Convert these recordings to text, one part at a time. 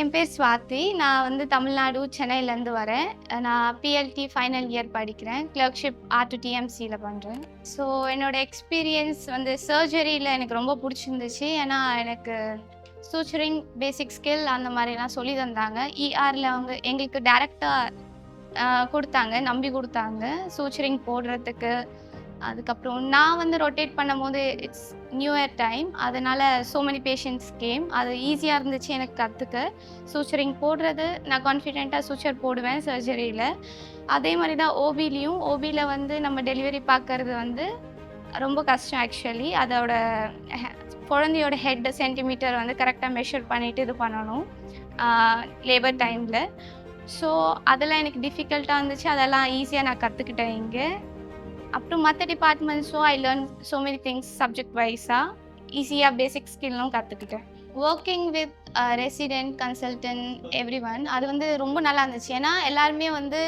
என் பேர் ஸ்வாதி. நான் வந்து தமிழ்நாடு, சென்னையிலேருந்து வரேன். நான் பிஎல்டி ஃபைனல் இயர் படிக்கிறேன். கிளர்க்ஷிப் R2TMCல பண்றேன். ஸோ என்னோட எக்ஸ்பீரியன்ஸ் வந்து சர்ஜரியில எனக்கு ரொம்ப புடிச்சிருந்துச்சு. ஏன்னா, எனக்கு சூச்சரிங் பேசிக் ஸ்கில் அந்த மாரிலாம் சொல்லி தந்தாங்க. ERல அவங்க எங்களுக்கு டைரக்ட்டா குடுத்தாங்க. நம்பி குடுத்தாங்க. சூச்சரிங் போடுறதுக்கு. அதுக்கப்புறம் நான் வந்து ரொட்டேட் பண்ணும்போது இட்ஸ் நியூ இயர் டைம். அதனால சோ மெனி பேஷண்ட்ஸ் கேம். அது ஈஸியா இருந்துச்சு எனக்கு கத்துக்க. சூச்சரிங் போடுறது நான் கான்ஃபிடென்ட்டா சூச்சர் போடுவேன் சர்ஜரியில. அதே மாரி தான் ஓபில வந்து நம்ம டெலிவரி பார்க்கறது வந்து ரொம்ப கஷ்டம் ஆக்சுவலி. அதோட ஹெ குழந்தையோட ஹெட் சென்டிமீட்டர் வந்து கரெக்ட்டா மெஷர் பண்ணிட்டு இது பண்ணணும். ஆ லேபர் டைம்ல. ஸோ அதெல்லாம் எனக்கு டிஃபிகல்ட்டா இருந்துச்சு. அதெல்லாம் ஈஸியா நான் கத்துக்கிட்டேன் இங்க. அப்புறம் மத்த டிபார்ட்மெண்ட்ஸும் I learn so many things subject வைஸா. ஈஸியா பேசிக் ஸ்கில்லும் கத்துக்கிட்டேன். Working with resident, consultant everyone அது வந்து ரொம்ப நல்லா இருந்துச்சு. ஏன்னா எல்லாருமே வந்து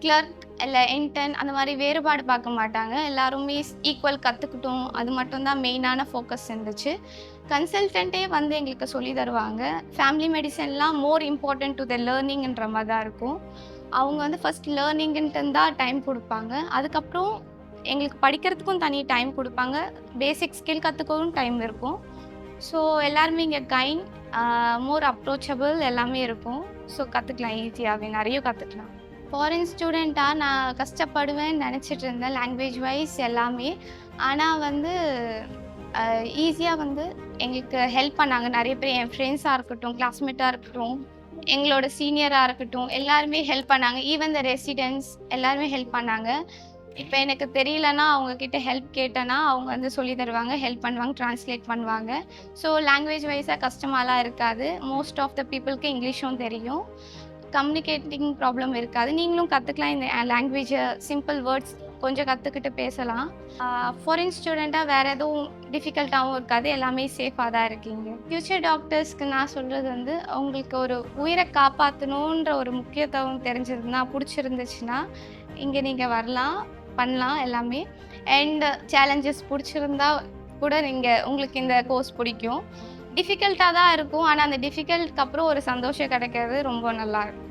கிளர்க் இல்ல இன்டர்ன் அந்த மாரி வேறுபாடு பார்க்க மாட்டாங்க. எல்லாருமே ஈக்குவல் கத்துக்கிட்டோம். அது மட்டும் தான் மெயினான ஃபோக்கஸ் இருந்துச்சு. கன்சல்டன்ட்டே வந்து எங்களுக்கு சொல்லி தருவாங்க. ஃபேமிலி மெடிசின்லாம் மோர் இம்பார்ட்டன்ட் டு த லேர்னிங்ன்ற மாரி தான் இருக்கும். அவங்க வந்து ஃபர்ஸ்ட் லேர்னிங்குன்ட்டு தான் டைம் குடுப்பாங்க. அதுக்கப்புறம் எங்களுக்கு படிக்கிறதுக்கும் தனி டைம் குடுப்பாங்க. பேசிக் ஸ்கில் கத்துக்கவும் டைம் இருக்கும். ஸோ எல்லாருமே இங்க கைண்ட், மோர் அப்ரோச்சபிள் எல்லாமே இருக்கும். ஸோ கத்துக்கலாம் ஈஸியாவே நெறைய கத்துக்கலாம். ஃபாரின் ஸ்டூடெண்ட்டா நான் கஷ்டப்படுவேன்னு நெனச்சிட்டு இருந்தேன் லாங்குவேஜ் வைஸ் எல்லாமே. ஆனா வந்து ஈஸியா வந்து எங்களுக்கு ஹெல்ப் பண்ணாங்க நெறைய பேர். என் ஃப்ரெண்ட்ஸா இருக்கட்டும், கிளாஸ்மேட்டா இருக்கட்டும், எங்களோட சீனியரா இருக்கட்டும், எல்லாருமே ஹெல்ப் பண்ணாங்க. ஈவன் த ரெசிடென்ட்ஸ் எல்லாருமே ஹெல்ப் பண்ணாங்க. இப்ப எனக்கு தெரியலன்னா, அவங்க கிட்ட ஹெல்ப் கேட்டேன்னா, அவங்க வந்து சொல்லி தருவாங்க, ஹெல்ப் பண்ணுவாங்க, டிரான்ஸ்லேட் பண்ணுவாங்க. ஸோ லாங்குவேஜ் வைஸா கஷ்டமாலாம் இருக்காது. மோஸ்ட் ஆஃப் த பீப்பிள்க்கு இங்கிலீஷும் தெரியும். கம்யூனிகேட்டிங் ப்ராப்ளம் இருக்காது. நீங்களும் கத்துக்கலாம் இந்த லாங்குவேஜ சிம்பிள் வேர்ட்ஸ் கொஞ்சம் கத்துக்கிட்டு பேசலாம். ஃபாரின் ஸ்டூடெண்ட்டா வேற எதுவும் டிஃபிகல்ட்டாவும் இருக்காது. எல்லாமே சேஃபா தான் இருக்கீங்க. ஃபியூச்சர் டாக்டர்ஸ்க்கு நான் சொல்றது வந்து, உங்களுக்கு ஒரு உயிர காப்பாத்தணுன்ற ஒரு முக்கியத்துவம் தெரிஞ்சதுன்னா, புடிச்சிருந்துச்சுன்னா, இங்க நீங்க வரலாம், பண்ணலாம் எல்லாமே. அண்ட் சேலஞ்சஸ் புடிச்சிருந்தா கூட உங்களுக்கு இந்த கோர்ஸ் புடிக்கும். டிஃபிகல்ட்டா தான் இருக்கும். ஆனா அந்த டிஃபிகல்ட்க்கு அப்புறம் ஒரு சந்தோஷம் கிடைக்கிறது ரொம்ப நல்லாருக்கும்.